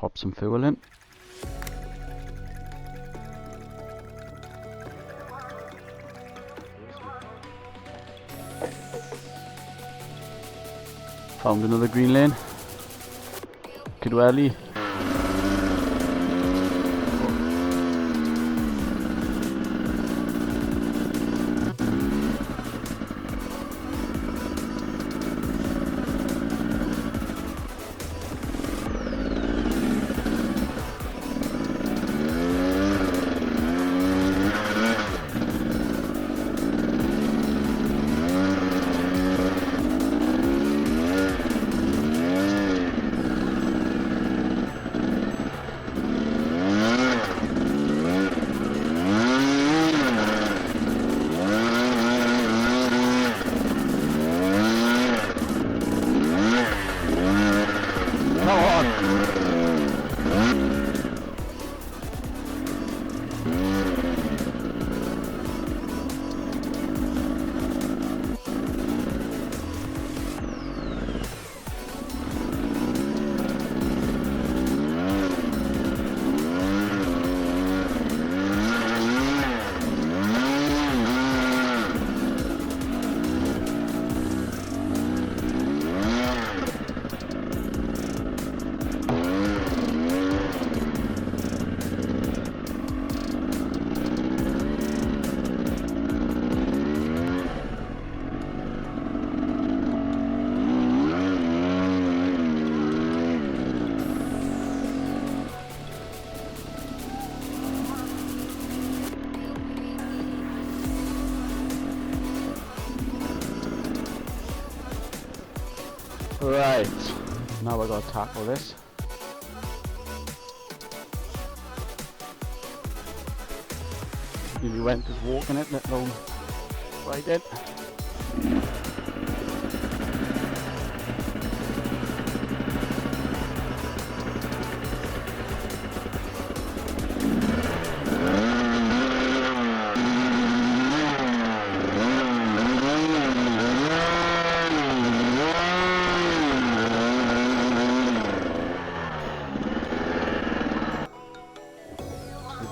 Pop some fuel in. Found another green lane. Kidwelly. Right, now I gotta tackle this. Nearly went just walking it, let alone ride it.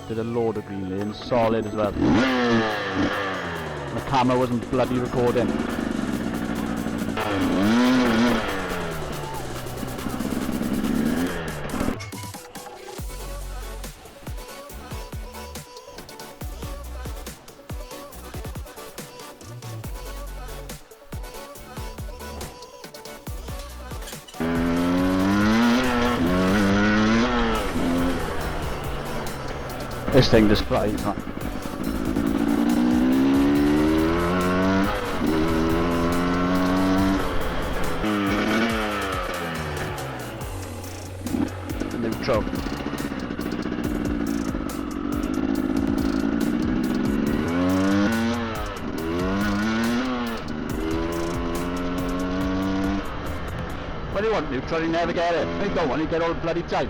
Did a load of green lanes, solid as well. The camera wasn't bloody recording. This thing just flies, huh? Neutral. What do you want, neutral? You never get it. You don't want to get all bloody tight.